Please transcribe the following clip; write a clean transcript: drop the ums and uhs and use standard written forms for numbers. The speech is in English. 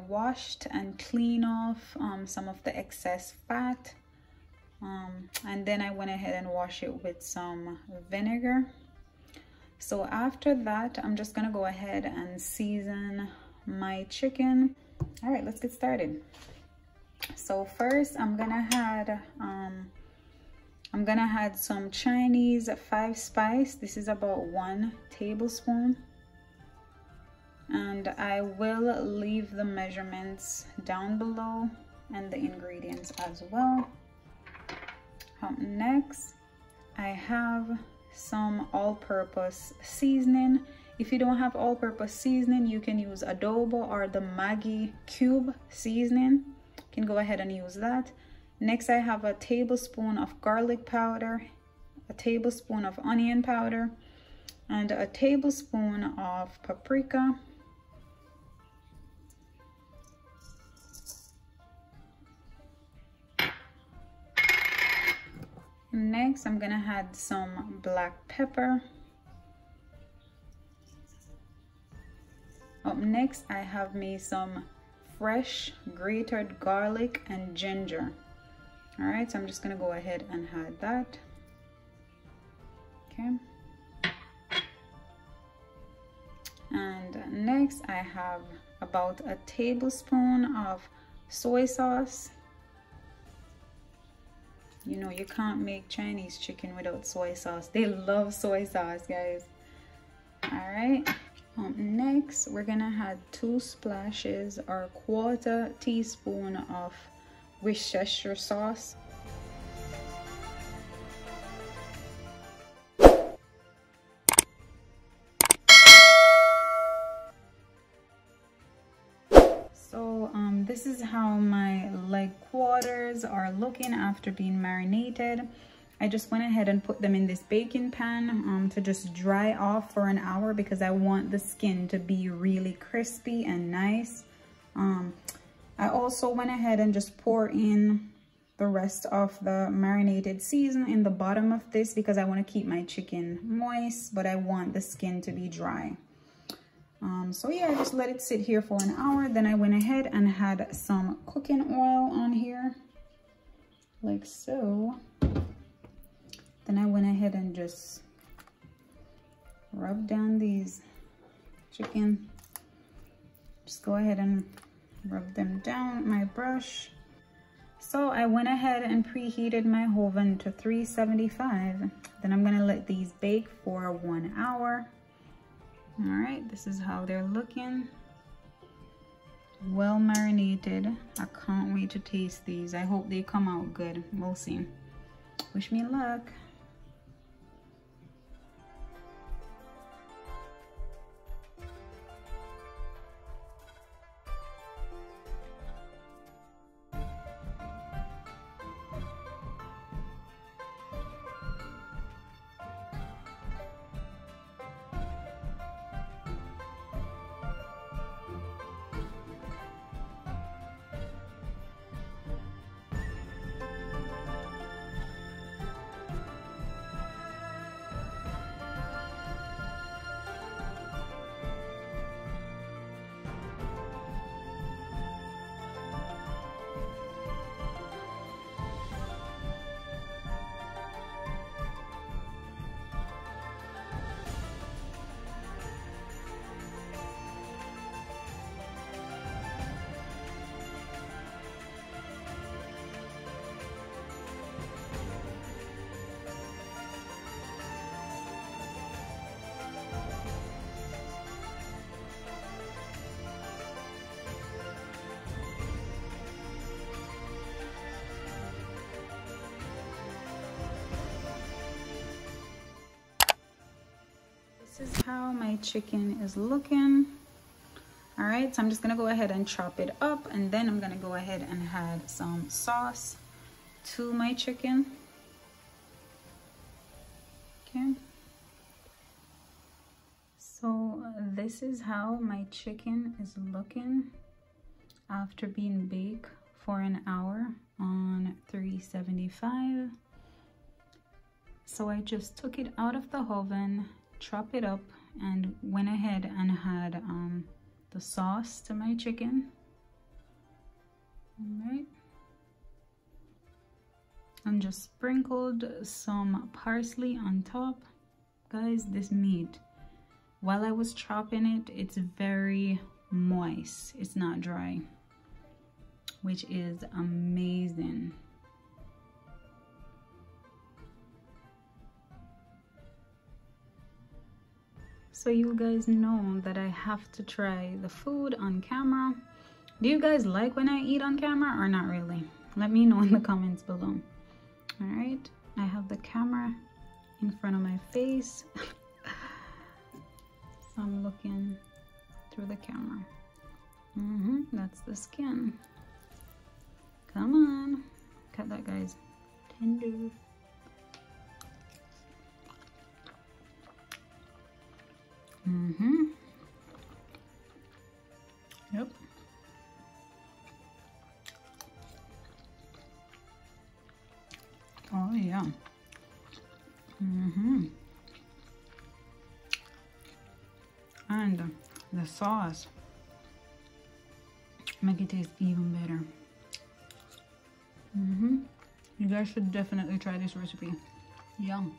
washed and cleaned off some of the excess fat, and then I went ahead and washed it with some vinegar. So after that, I'm just gonna go ahead and season my chicken. All right, let's get started. So first I'm gonna add some Chinese 5 spice. This is about 1 tablespoon, and I will leave the measurements down below and the ingredients as well. Next, I have some all-purpose seasoning. If you don't have all-purpose seasoning, you can use adobo or the Maggi cube seasoning. You can go ahead and use that. Next, I have a tablespoon of garlic powder, a tablespoon of onion powder, and a tablespoon of paprika. Next, I'm gonna add some black pepper. Up next, I have me some fresh grated garlic and ginger. All right, so I'm just gonna go ahead and add that. Okay. And next, I have about a tablespoon of soy sauce. You know, you can't make Chinese chicken without soy sauce. They love soy sauce, guys. All right. Next, we're gonna add 2 splashes or 1/4 teaspoon of Worcestershire sauce. So this is how my leg quarters are looking after being marinated. I just went ahead and put them in this baking pan to just dry off for an hour because I want the skin to be really crispy and nice. I also went ahead and just poured in the rest of the marinated season in the bottom of this because I want to keep my chicken moist, but I want the skin to be dry. So yeah, I just let it sit here for an hour. Then I went ahead and had some cooking oil on here, like so. Then I went ahead and just rub down these chicken. Just go ahead and rub them down with my brush. So I went ahead and preheated my oven to 375. Then I'm gonna let these bake for 1 hour. All right, this is how they're looking. Well marinated. I can't wait to taste these. I hope they come out good. We'll see. Wish me luck. This is how my chicken is looking. All right, so I'm just gonna go ahead and chop it up, and then I'm gonna go ahead and add some sauce to my chicken. Okay. So this is how my chicken is looking after being baked for an hour on 375. So I just took it out of the oven, chopped it up, and went ahead and had the sauce to my chicken. All right. And just sprinkled some parsley on top. Guys, this meat, while I was chopping it, it's very moist. It's not dry, which is amazing. So you guys know that I have to try the food on camera. Do you guys like when I eat on camera or not really? Let me know in the comments below. All right, I have the camera in front of my face. So I'm looking through the camera. That's the skin. Come on, cut that, guys. Tender. Yep. Oh yeah. And the sauce make it taste even better. You guys should definitely try this recipe. Yum.